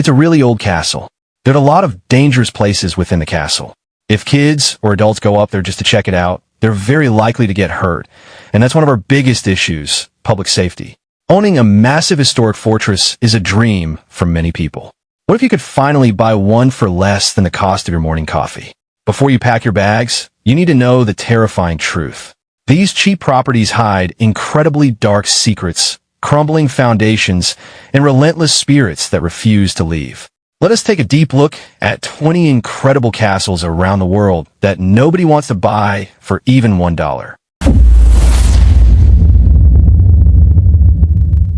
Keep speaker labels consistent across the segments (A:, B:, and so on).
A: It's a really old castle. There are a lot of dangerous places within the castle. If kids or adults go up there just to check it out, they're very likely to get hurt. And that's one of our biggest issues, public safety. Owning a massive historic fortress is a dream for many people. What if you could finally buy one for less than the cost of your morning coffee? Before you pack your bags, you need to know the terrifying truth. These cheap properties hide incredibly dark secrets, crumbling foundations, and relentless spirits that refuse to leave. Let us take a deep look at 20 incredible castles around the world that nobody wants to buy for even $1.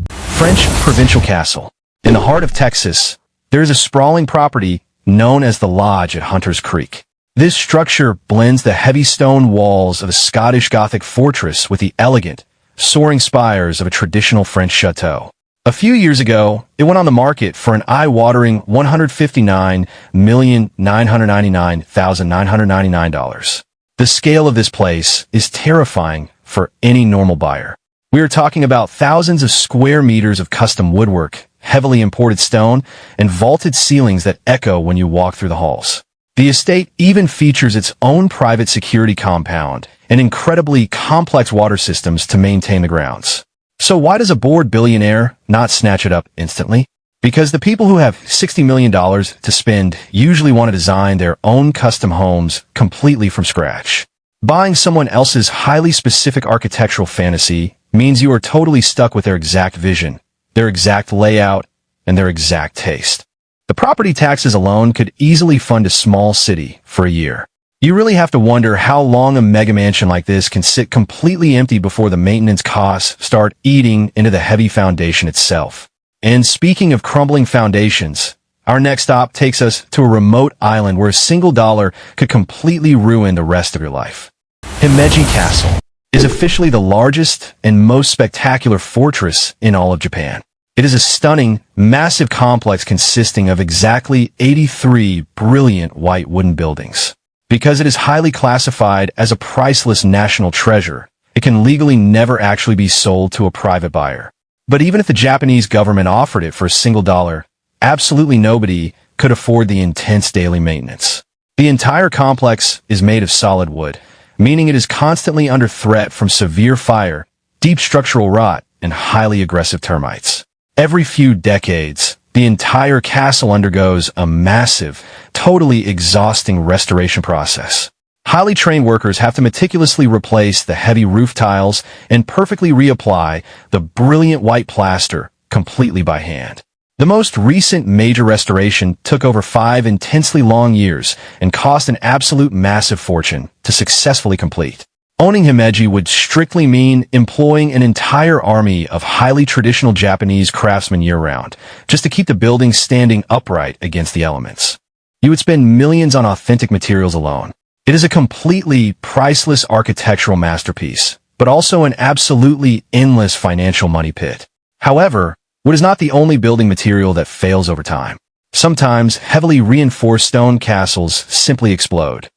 A: French Provincial Castle. In the heart of Texas, there is a sprawling property known as the Lodge at Hunter's Creek. This structure blends the heavy stone walls of a Scottish Gothic fortress with the elegant, soaring spires of a traditional French chateau. A few years ago, it went on the market for an eye-watering $159,999,999. The scale of this place is terrifying for any normal buyer. We are talking about thousands of square meters of custom woodwork, heavily imported stone, and vaulted ceilings that echo when you walk through the halls. The estate even features its own private security compound and incredibly complex water systems to maintain the grounds. So why does a bored billionaire not snatch it up instantly? Because the people who have $60 million to spend usually want to design their own custom homes completely from scratch. Buying someone else's highly specific architectural fantasy means you are totally stuck with their exact vision, their exact layout, and their exact taste. The property taxes alone could easily fund a small city for a year. You really have to wonder how long a mega mansion like this can sit completely empty before the maintenance costs start eating into the heavy foundation itself. And speaking of crumbling foundations, our next stop takes us to a remote island where a single dollar could completely ruin the rest of your life. Himeji Castle is officially the largest and most spectacular fortress in all of Japan. It is a stunning, massive complex consisting of exactly 83 brilliant white wooden buildings. Because it is highly classified as a priceless national treasure, it can legally never actually be sold to a private buyer. But even if the Japanese government offered it for a single dollar, absolutely nobody could afford the intense daily maintenance. The entire complex is made of solid wood, meaning it is constantly under threat from severe fire, deep structural rot, and highly aggressive termites. Every few decades, the entire castle undergoes a massive, totally exhausting restoration process. Highly trained workers have to meticulously replace the heavy roof tiles and perfectly reapply the brilliant white plaster completely by hand. The most recent major restoration took over 5 intensely long years and cost an absolute massive fortune to successfully complete. Owning Himeji would strictly mean employing an entire army of highly traditional Japanese craftsmen year-round, just to keep the building standing upright against the elements. You would spend millions on authentic materials alone. It is a completely priceless architectural masterpiece, but also an absolutely endless financial money pit. However, wood is not the only building material that fails over time. Sometimes, heavily reinforced stone castles simply explode.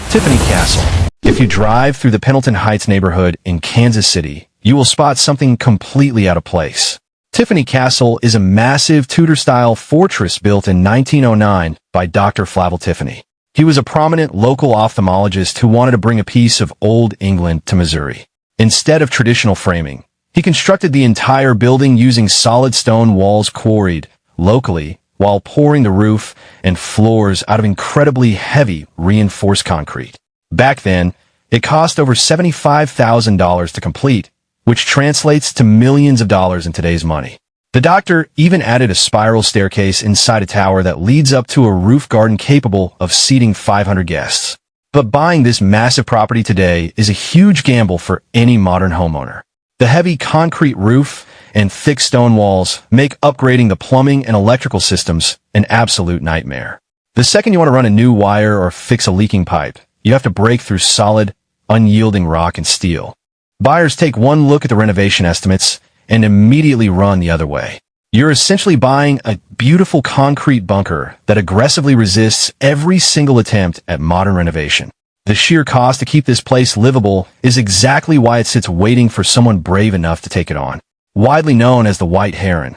A: Tiffany Castle. If you drive through the Pendleton Heights neighborhood in Kansas City, you will spot something completely out of place. Tiffany Castle is a massive Tudor-style fortress built in 1909 by Dr. Flavel Tiffany. He was a prominent local ophthalmologist who wanted to bring a piece of old England to Missouri. Instead of traditional framing, he constructed the entire building using solid stone walls quarried locally while pouring the roof and floors out of incredibly heavy reinforced concrete. Back then, it cost over $75,000 to complete, which translates to millions of dollars in today's money. The doctor even added a spiral staircase inside a tower that leads up to a roof garden capable of seating 500 guests. But buying this massive property today is a huge gamble for any modern homeowner. The heavy concrete roof and thick stone walls make upgrading the plumbing and electrical systems an absolute nightmare. The second you want to run a new wire or fix a leaking pipe, you have to break through solid, unyielding rock and steel. Buyers take one look at the renovation estimates and immediately run the other way. You're essentially buying a beautiful concrete bunker that aggressively resists every single attempt at modern renovation. The sheer cost to keep this place livable is exactly why it sits waiting for someone brave enough to take it on. Widely known as the White Heron.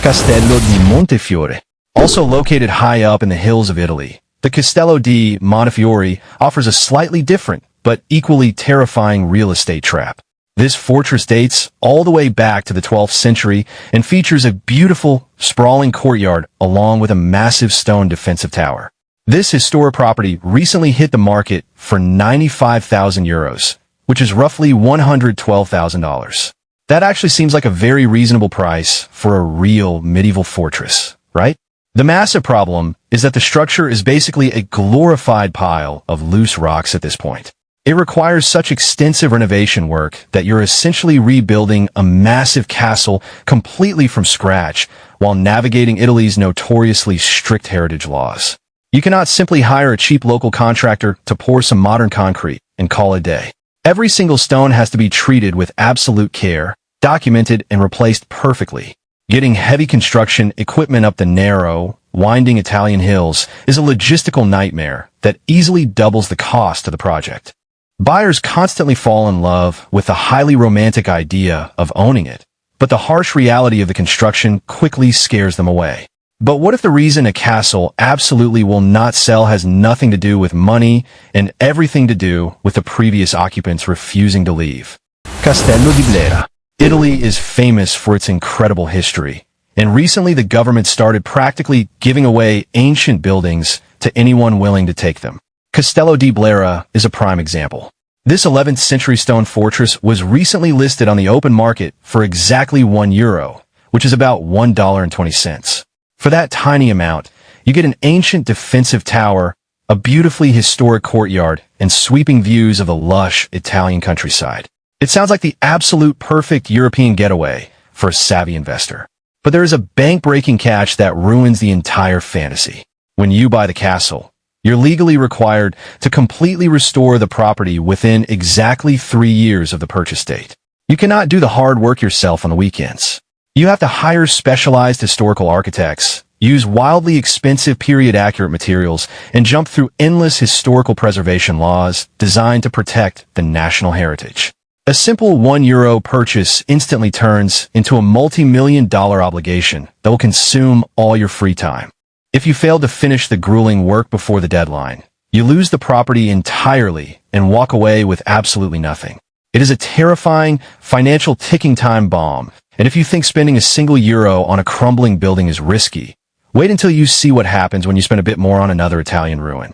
A: Castello di Montefiore. Also located high up in the hills of Italy, the Castello di Montefiore offers a slightly different but equally terrifying real estate trap. This fortress dates all the way back to the 12th century and features a beautiful, sprawling courtyard along with a massive stone defensive tower. This historic property recently hit the market for €95,000, which is roughly $112,000. That actually seems like a very reasonable price for a real medieval fortress, right? The massive problem is that the structure is basically a glorified pile of loose rocks at this point. It requires such extensive renovation work that you're essentially rebuilding a massive castle completely from scratch while navigating Italy's notoriously strict heritage laws. You cannot simply hire a cheap local contractor to pour some modern concrete and call it a day. Every single stone has to be treated with absolute care, documented, and replaced perfectly. Getting heavy construction equipment up the narrow, winding Italian hills is a logistical nightmare that easily doubles the cost of the project. Buyers constantly fall in love with the highly romantic idea of owning it, but the harsh reality of the construction quickly scares them away. But what if the reason a castle absolutely will not sell has nothing to do with money and everything to do with the previous occupants refusing to leave? Castello di Blera. Italy is famous for its incredible history, and recently the government started practically giving away ancient buildings to anyone willing to take them. Castello di Blera is a prime example. This 11th century stone fortress was recently listed on the open market for exactly €1, which is about $1.20. For that tiny amount, you get an ancient defensive tower, a beautifully historic courtyard, and sweeping views of the lush Italian countryside. It sounds like the absolute perfect European getaway for a savvy investor. But there is a bank-breaking catch that ruins the entire fantasy. When you buy the castle, you're legally required to completely restore the property within exactly 3 years of the purchase date. You cannot do the hard work yourself on the weekends. You have to hire specialized historical architects, use wildly expensive period-accurate materials, and jump through endless historical preservation laws designed to protect the national heritage. A simple €1 purchase instantly turns into a multi-million-dollar obligation that will consume all your free time. If you fail to finish the grueling work before the deadline, you lose the property entirely and walk away with absolutely nothing. It is a terrifying, financial ticking time bomb, and if you think spending a single euro on a crumbling building is risky, wait until you see what happens when you spend a bit more on another Italian ruin.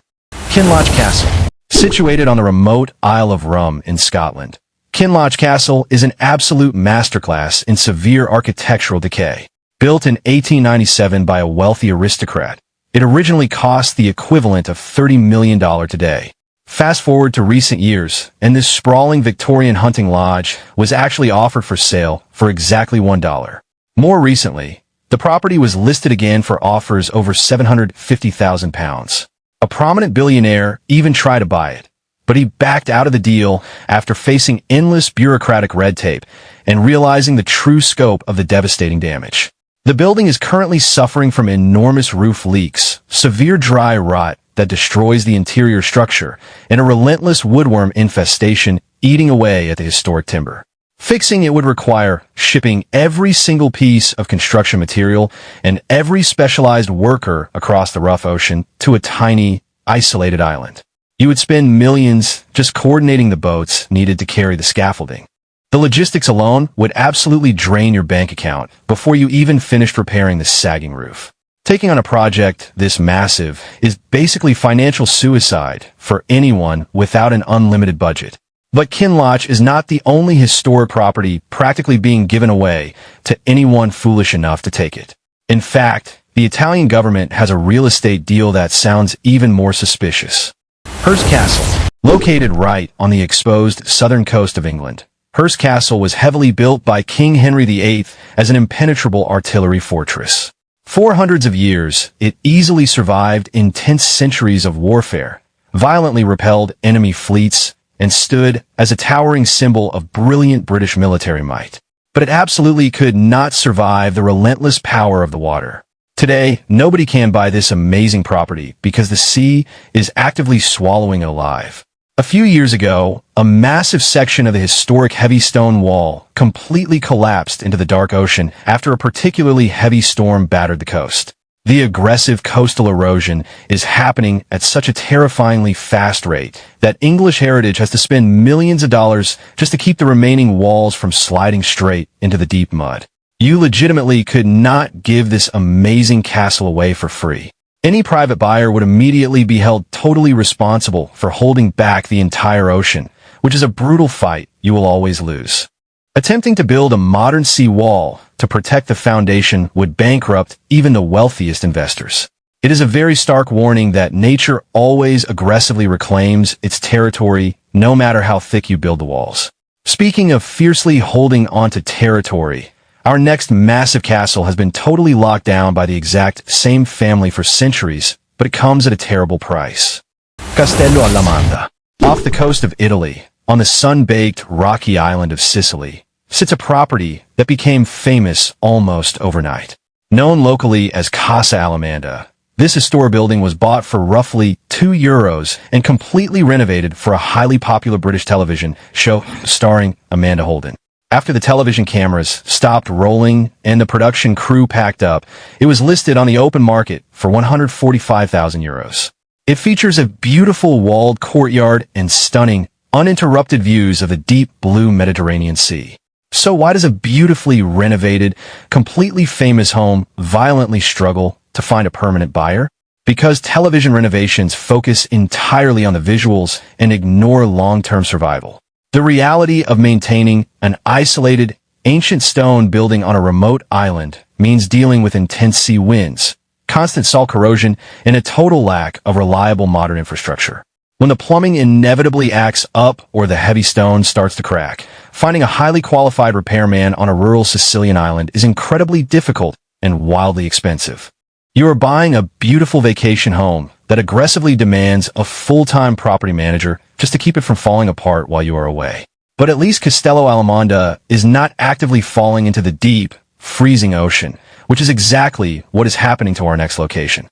A: Kinloch Castle. Situated on the remote Isle of Rum in Scotland, Kinloch Castle is an absolute masterclass in severe architectural decay. Built in 1897 by a wealthy aristocrat, it originally cost the equivalent of $30 million today. Fast forward to recent years, and this sprawling Victorian hunting lodge was actually offered for sale for exactly $1. More recently, the property was listed again for offers over £750,000. A prominent billionaire even tried to buy it, but he backed out of the deal after facing endless bureaucratic red tape and realizing the true scope of the devastating damage. The building is currently suffering from enormous roof leaks, severe dry rot that destroys the interior structure, and a relentless woodworm infestation eating away at the historic timber. Fixing it would require shipping every single piece of construction material and every specialized worker across the rough ocean to a tiny, isolated island. You would spend millions just coordinating the boats needed to carry the scaffolding. The logistics alone would absolutely drain your bank account before you even finished repairing the sagging roof. Taking on a project this massive is basically financial suicide for anyone without an unlimited budget. But Kinloch is not the only historic property practically being given away to anyone foolish enough to take it. In fact, the Italian government has a real estate deal that sounds even more suspicious. Hurst Castle. Located right on the exposed southern coast of England, Hurst Castle was heavily built by King Henry VIII as an impenetrable artillery fortress. For hundreds of years, it easily survived intense centuries of warfare, violently repelled enemy fleets, and stood as a towering symbol of brilliant British military might. But it absolutely could not survive the relentless power of the water. Today, nobody can buy this amazing property because the sea is actively swallowing it alive. A few years ago, a massive section of the historic heavy stone wall completely collapsed into the dark ocean after a particularly heavy storm battered the coast. The aggressive coastal erosion is happening at such a terrifyingly fast rate that English heritage has to spend millions of dollars just to keep the remaining walls from sliding straight into the deep mud. You legitimately could not give this amazing castle away for free. Any private buyer would immediately be held totally responsible for holding back the entire ocean, which is a brutal fight you will always lose. Attempting to build a modern sea wall to protect the foundation would bankrupt even the wealthiest investors. It is a very stark warning that nature always aggressively reclaims its territory no matter how thick you build the walls. Speaking of fiercely holding onto territory, our next massive castle has been totally locked down by the exact same family for centuries, but it comes at a terrible price. Castello alla Manda. Off the coast of Italy, on the sun-baked rocky island of Sicily, sits a property that became famous almost overnight. Known locally as Casa Alamanda, this historic building was bought for roughly €2 and completely renovated for a highly popular British television show starring Amanda Holden. After the television cameras stopped rolling and the production crew packed up, it was listed on the open market for €145,000. It features a beautiful walled courtyard and stunning, uninterrupted views of the deep blue Mediterranean Sea. So why does a beautifully renovated, completely famous home violently struggle to find a permanent buyer? Because television renovations focus entirely on the visuals and ignore long-term survival. The reality of maintaining an isolated, ancient stone building on a remote island means dealing with intense sea winds, constant salt corrosion, and a total lack of reliable modern infrastructure. When the plumbing inevitably acts up or the heavy stone starts to crack, finding a highly qualified repairman on a rural Sicilian island is incredibly difficult and wildly expensive. You are buying a beautiful vacation home that aggressively demands a full-time property manager just to keep it from falling apart while you are away. But at least Castello Alamanda is not actively falling into the deep, freezing ocean, which is exactly what is happening to our next location.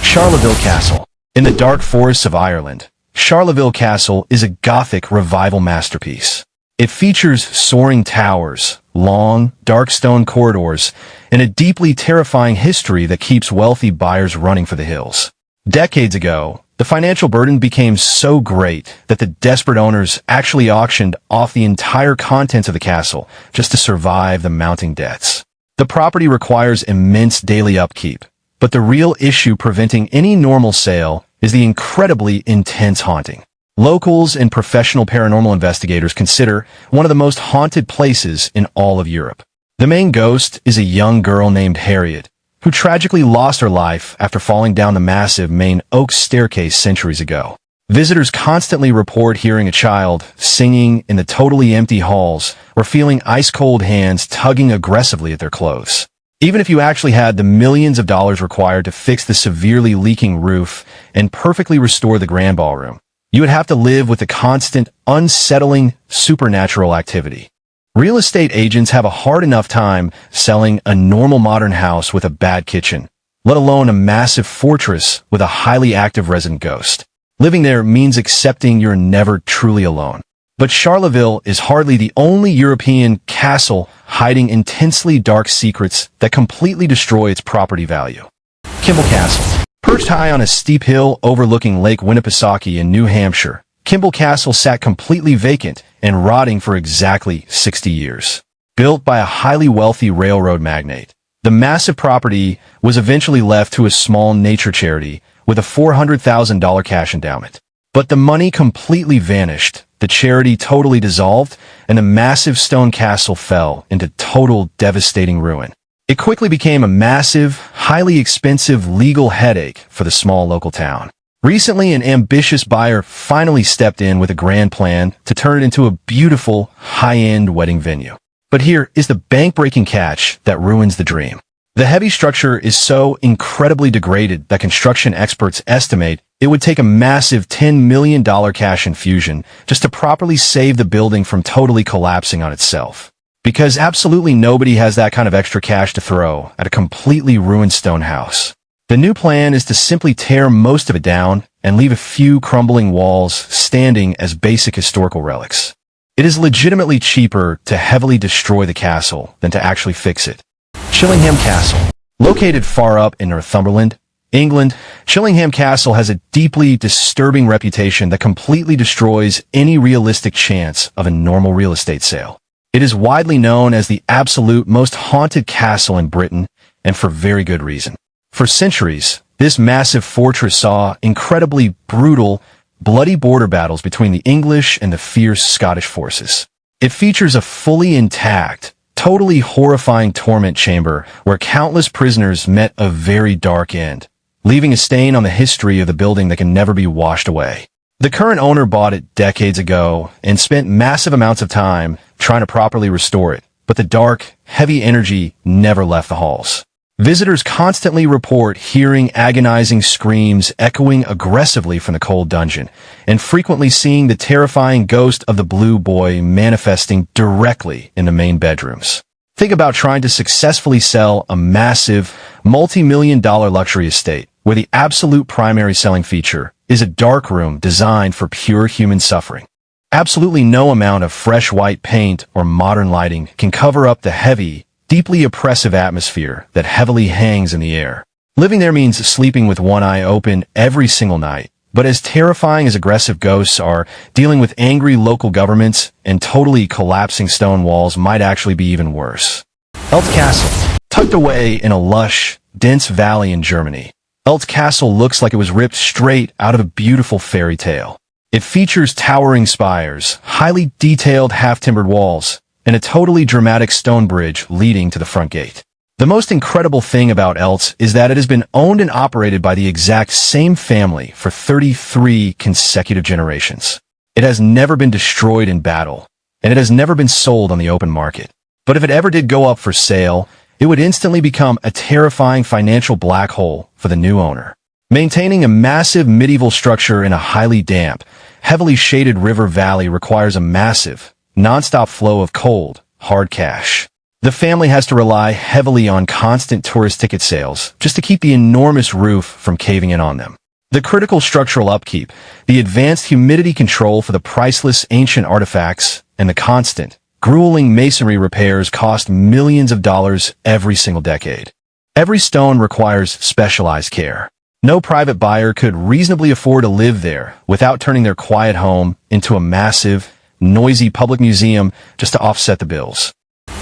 A: Charleville Castle. In the dark forests of Ireland, Charleville Castle is a Gothic revival masterpiece. It features soaring towers, long, dark stone corridors, and a deeply terrifying history that keeps wealthy buyers running for the hills. Decades ago, the financial burden became so great that the desperate owners actually auctioned off the entire contents of the castle just to survive the mounting debts. The property requires immense daily upkeep, but the real issue preventing any normal sale is the incredibly intense haunting. Locals and professional paranormal investigators consider one of the most haunted places in all of Europe. The main ghost is a young girl named Harriet, who tragically lost her life after falling down the massive main oak staircase centuries ago. Visitors constantly report hearing a child singing in the totally empty halls or feeling ice-cold hands tugging aggressively at their clothes. Even if you actually had the millions of dollars required to fix the severely leaking roof and perfectly restore the grand ballroom, you would have to live with the constant, unsettling, supernatural activity. Real estate agents have a hard enough time selling a normal modern house with a bad kitchen, let alone a massive fortress with a highly active resident ghost. Living there means accepting you're never truly alone. But Charleville is hardly the only European castle hiding intensely dark secrets that completely destroy its property value. Kimball Castle. Perched high on a steep hill overlooking Lake Winnipesaukee in New Hampshire, Kimball Castle sat completely vacant and rotting for exactly 60 years. Built by a highly wealthy railroad magnate, the massive property was eventually left to a small nature charity with a $400,000 cash endowment. But the money completely vanished, the charity totally dissolved, and the massive stone castle fell into total devastating ruin. It quickly became a massive, highly expensive legal headache for the small local town. Recently, an ambitious buyer finally stepped in with a grand plan to turn it into a beautiful, high-end wedding venue. But here is the bank-breaking catch that ruins the dream. The heavy structure is so incredibly degraded that construction experts estimate it would take a massive $10 million cash infusion just to properly save the building from totally collapsing on itself. Because absolutely nobody has that kind of extra cash to throw at a completely ruined stone house. The new plan is to simply tear most of it down and leave a few crumbling walls standing as basic historical relics. It is legitimately cheaper to heavily destroy the castle than to actually fix it. Chillingham Castle. Located far up in Northumberland, England, Chillingham Castle has a deeply disturbing reputation that completely destroys any realistic chance of a normal real estate sale. It is widely known as the absolute most haunted castle in Britain, and for very good reason. For centuries, this massive fortress saw incredibly brutal, bloody border battles between the English and the fierce Scottish forces. It features a fully intact, totally horrifying torment chamber where countless prisoners met a very dark end, leaving a stain on the history of the building that can never be washed away. The current owner bought it decades ago and spent massive amounts of time trying to properly restore it, but the dark, heavy energy never left the halls. Visitors constantly report hearing agonizing screams echoing aggressively from the cold dungeon, and frequently seeing the terrifying ghost of the Blue Boy manifesting directly in the main bedrooms. Think about trying to successfully sell a massive, multi-million-dollar luxury estate, where the absolute primary selling feature is a dark room designed for pure human suffering. Absolutely no amount of fresh white paint or modern lighting can cover up the heavy, deeply oppressive atmosphere that heavily hangs in the air. Living there means sleeping with one eye open every single night, but as terrifying as aggressive ghosts are, dealing with angry local governments and totally collapsing stone walls might actually be even worse. Elt Castle, tucked away in a lush, dense valley in Germany. Elt Castle looks like it was ripped straight out of a beautiful fairy tale. It features towering spires, highly detailed half-timbered walls, and a totally dramatic stone bridge leading to the front gate. The most incredible thing about Elt is that it has been owned and operated by the exact same family for 33 consecutive generations. It has never been destroyed in battle, and it has never been sold on the open market. But if it ever did go up for sale, it would instantly become a terrifying financial black hole for the new owner. Maintaining a massive medieval structure in a highly damp, heavily shaded river valley requires a massive, non-stop flow of cold, hard cash. The family has to rely heavily on constant tourist ticket sales just to keep the enormous roof from caving in on them. The critical structural upkeep, the advanced humidity control for the priceless ancient artifacts, and the constant, grueling masonry repairs cost millions of dollars every single decade. Every stone requires specialized care. No private buyer could reasonably afford to live there without turning their quiet home into a massive, noisy public museum just to offset the bills.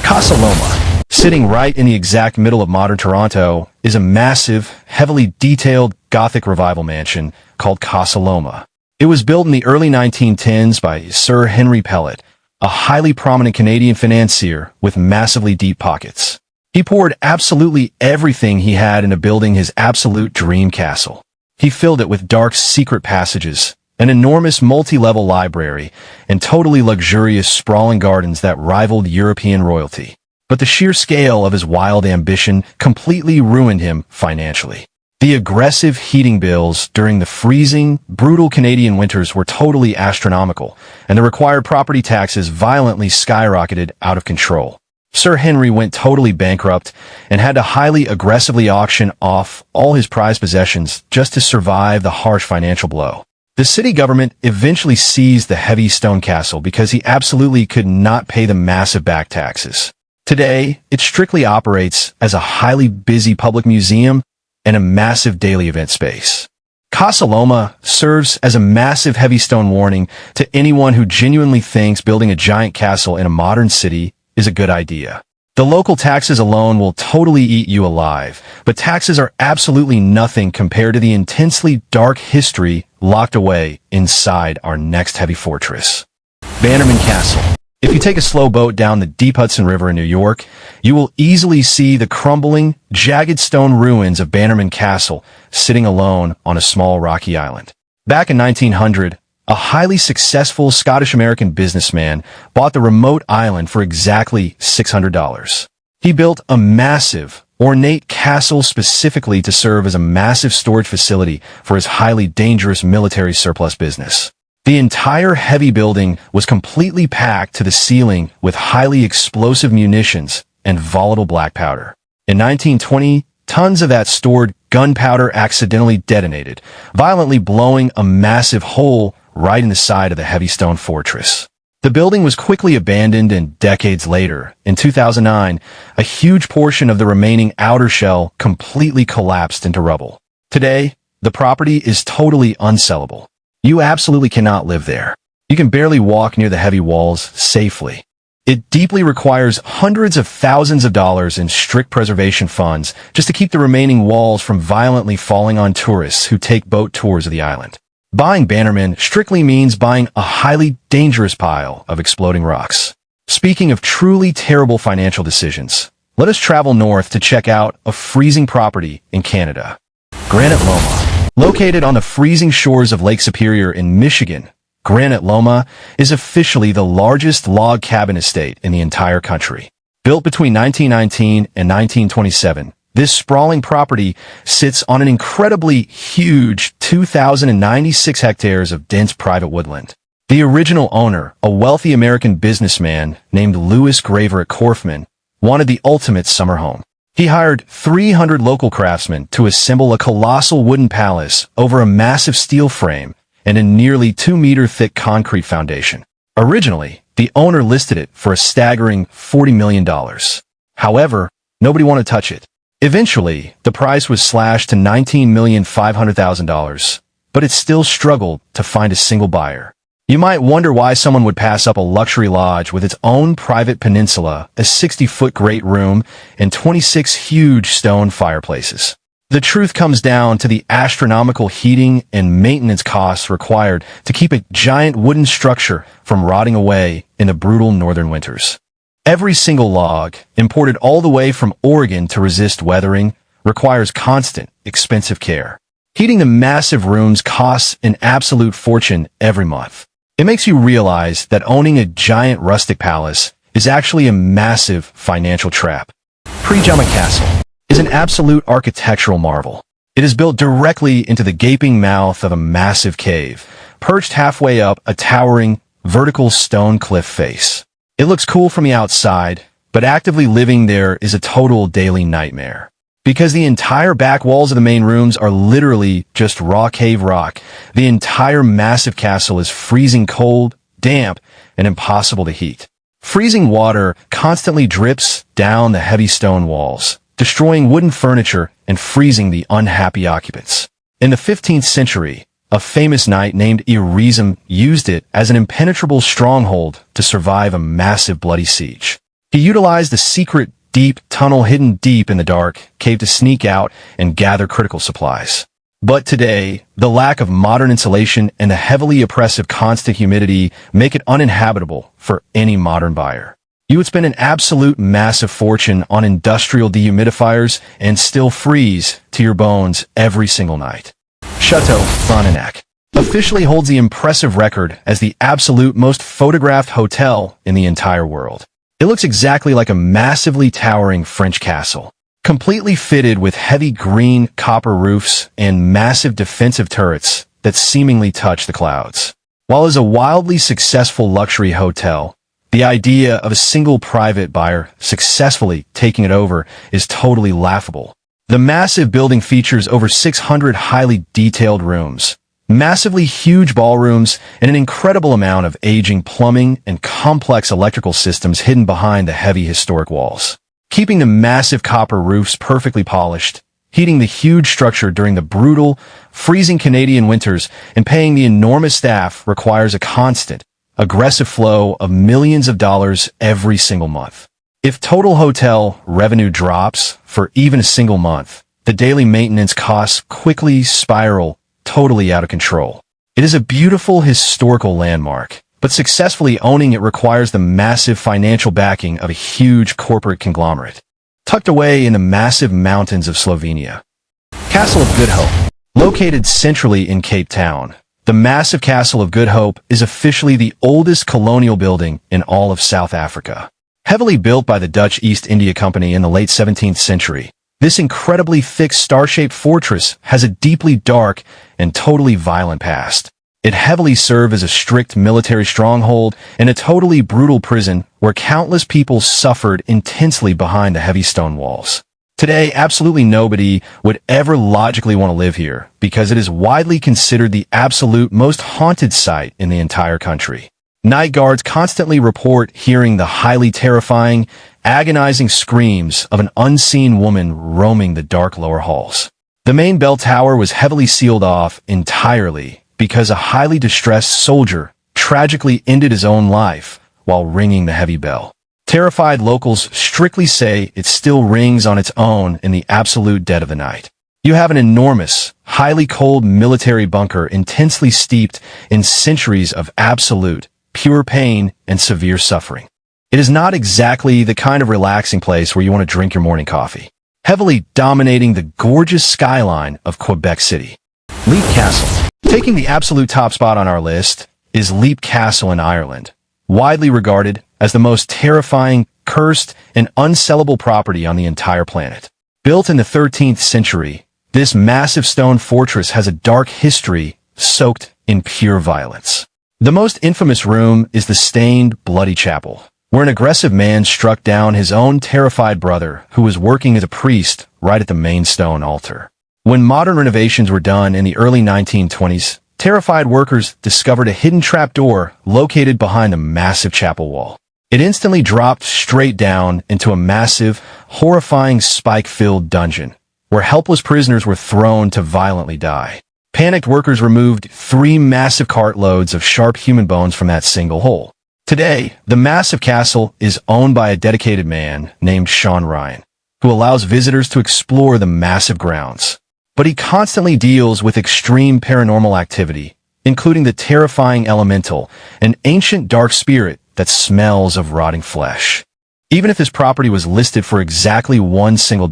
A: Casa Loma, sitting right in the exact middle of modern Toronto, is a massive, heavily detailed Gothic revival mansion called Casa Loma. It was built in the early 1910s by Sir Henry Pellet, a highly prominent Canadian financier with massively deep pockets. He poured absolutely everything he had into building his absolute dream castle. He filled it with dark secret passages, an enormous multi-level library, and totally luxurious sprawling gardens that rivaled European royalty. But the sheer scale of his wild ambition completely ruined him financially. The aggressive heating bills during the freezing, brutal Canadian winters were totally astronomical, and the required property taxes violently skyrocketed out of control. Sir Henry went totally bankrupt and had to highly aggressively auction off all his prized possessions just to survive the harsh financial blow. The city government eventually seized the heavy stone castle because he absolutely could not pay the massive back taxes. Today, it strictly operates as a highly busy public museum and a massive daily event space. Casa Loma serves as a massive heavy stone warning to anyone who genuinely thinks building a giant castle in a modern city is a good idea. The local taxes alone will totally eat you alive, but taxes are absolutely nothing compared to the intensely dark history locked away inside our next heavy fortress. Bannerman Castle. If you take a slow boat down the deep Hudson River in New York, you will easily see the crumbling, jagged stone ruins of Bannerman Castle sitting alone on a small rocky island. Back in 1900, a highly successful Scottish-American businessman bought the remote island for exactly $600. He built a massive, ornate castle specifically to serve as a massive storage facility for his highly dangerous military surplus business. The entire heavy building was completely packed to the ceiling with highly explosive munitions and volatile black powder. In 1920, tons of that stored gunpowder accidentally detonated, violently blowing a massive hole right in the side of the heavy stone fortress. The building was quickly abandoned, and decades later, in 2009, a huge portion of the remaining outer shell completely collapsed into rubble. Today, the property is totally unsellable. You absolutely cannot live there. You can barely walk near the heavy walls safely. It deeply requires hundreds of thousands of dollars in strict preservation funds just to keep the remaining walls from violently falling on tourists who take boat tours of the island. Buying Bannerman strictly means buying a highly dangerous pile of exploding rocks. Speaking of truly terrible financial decisions, let us travel north to check out a freezing property in Canada. Granite Loma. Located on the freezing shores of Lake Superior in Michigan, Granite Loma is officially the largest log cabin estate in the entire country. Built between 1919 and 1927, this sprawling property sits on an incredibly huge 2,096 hectares of dense private woodland. The original owner, a wealthy American businessman named Louis Graver Korfman, wanted the ultimate summer home. He hired 300 local craftsmen to assemble a colossal wooden palace over a massive steel frame and a nearly 2-meter thick concrete foundation. Originally, the owner listed it for a staggering $40 million. However, nobody wanted to touch it. Eventually, the price was slashed to $19,500,000, but it still struggled to find a single buyer. You might wonder why someone would pass up a luxury lodge with its own private peninsula, a 60-foot great room, and 26 huge stone fireplaces. The truth comes down to the astronomical heating and maintenance costs required to keep a giant wooden structure from rotting away in the brutal northern winters. Every single log, imported all the way from Oregon to resist weathering, requires constant, expensive care. Heating the massive rooms costs an absolute fortune every month. It makes you realize that owning a giant rustic palace is actually a massive financial trap. Pre-Jama Castle is an absolute architectural marvel. It is built directly into the gaping mouth of a massive cave, perched halfway up a towering, vertical stone cliff face. It looks cool from the outside, but actively living there is a total daily nightmare. Because the entire back walls of the main rooms are literally just raw cave rock, the entire massive castle is freezing cold, damp, and impossible to heat. Freezing water constantly drips down the heavy stone walls, destroying wooden furniture and freezing the unhappy occupants. In the 15th century, a famous knight named Irizum used it as an impenetrable stronghold to survive a massive bloody siege. He utilized a secret, deep tunnel hidden deep in the dark cave to sneak out and gather critical supplies. But today, the lack of modern insulation and the heavily oppressive constant humidity make it uninhabitable for any modern buyer. You would spend an absolute massive fortune on industrial dehumidifiers and still freeze to your bones every single night. Chateau Frontenac officially holds the impressive record as the absolute most photographed hotel in the entire world. It looks exactly like a massively towering French castle, completely fitted with heavy green copper roofs and massive defensive turrets that seemingly touch the clouds. While as a wildly successful luxury hotel, the idea of a single private buyer successfully taking it over is totally laughable. The massive building features over 600 highly detailed rooms, massively huge ballrooms, and an incredible amount of aging plumbing and complex electrical systems hidden behind the heavy historic walls. Keeping the massive copper roofs perfectly polished, heating the huge structure during the brutal, freezing Canadian winters, and paying the enormous staff requires a constant, aggressive flow of millions of dollars every single month. If total hotel revenue drops for even a single month, the daily maintenance costs quickly spiral totally out of control. It is a beautiful historical landmark, but successfully owning it requires the massive financial backing of a huge corporate conglomerate. Tucked away in the massive mountains of Slovenia. Castle of Good Hope. Located centrally in Cape Town, the massive Castle of Good Hope is officially the oldest colonial building in all of South Africa. Heavily built by the Dutch East India Company in the late 17th century, this incredibly thick star-shaped fortress has a deeply dark and totally violent past. It heavily served as a strict military stronghold and a totally brutal prison where countless people suffered intensely behind the heavy stone walls. Today, absolutely nobody would ever logically want to live here because it is widely considered the absolute most haunted site in the entire country. Night guards constantly report hearing the highly terrifying, agonizing screams of an unseen woman roaming the dark lower halls. The main bell tower was heavily sealed off entirely because a highly distressed soldier tragically ended his own life while ringing the heavy bell. Terrified locals strictly say it still rings on its own in the absolute dead of the night. You have an enormous, highly cold military bunker intensely steeped in centuries of absolute, pure pain and severe suffering. It is not exactly the kind of relaxing place where you want to drink your morning coffee. Heavily dominating the gorgeous skyline of Quebec City. Leap Castle. Taking the absolute top spot on our list is Leap Castle in Ireland, widely regarded as the most terrifying, cursed, and unsellable property on the entire planet. Built in the 13th century, this massive stone fortress has a dark history soaked in pure violence. The most infamous room is the stained, bloody chapel, where an aggressive man struck down his own terrified brother who was working as a priest right at the main stone altar. When modern renovations were done in the early 1920s, terrified workers discovered a hidden trapdoor located behind the massive chapel wall. It instantly dropped straight down into a massive, horrifying spike-filled dungeon, where helpless prisoners were thrown to violently die. Panicked workers removed 3 massive cartloads of sharp human bones from that single hole. Today, the massive castle is owned by a dedicated man named Sean Ryan, who allows visitors to explore the massive grounds. But he constantly deals with extreme paranormal activity, including the terrifying elemental, an ancient dark spirit that smells of rotting flesh. Even if this property was listed for exactly $1 single,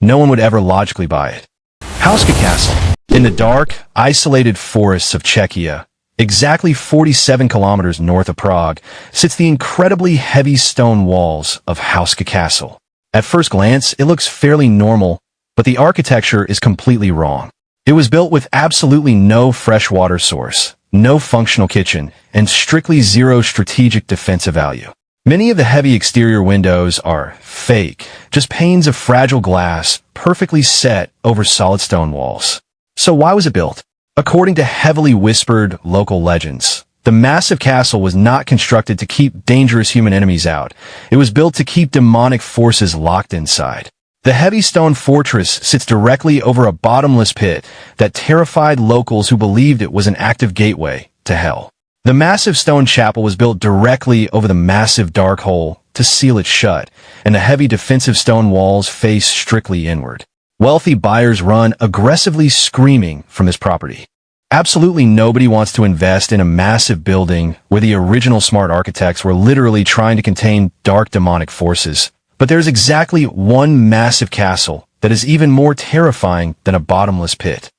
A: no one would ever logically buy it. Hauska Castle. In the dark, isolated forests of Czechia, exactly 47 kilometers north of Prague, sits the incredibly heavy stone walls of Hauska Castle. At first glance, it looks fairly normal, but the architecture is completely wrong. It was built with absolutely no fresh water source, no functional kitchen, and strictly zero strategic defensive value. Many of the heavy exterior windows are fake, just panes of fragile glass perfectly set over solid stone walls. So why was it built? According to heavily whispered local legends, the massive castle was not constructed to keep dangerous human enemies out. It was built to keep demonic forces locked inside. The heavy stone fortress sits directly over a bottomless pit that terrified locals who believed it was an active gateway to hell. The massive stone chapel was built directly over the massive dark hole to seal it shut, and the heavy defensive stone walls face strictly inward. Wealthy buyers run aggressively screaming from this property. Absolutely nobody wants to invest in a massive building where the original smart architects were literally trying to contain dark demonic forces. But there's exactly one massive castle that is even more terrifying than a bottomless pit.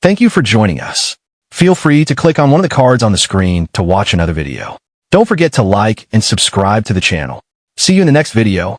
A: Thank you for joining us. Feel free to click on one of the cards on the screen to watch another video. Don't forget to like and subscribe to the channel. See you in the next video.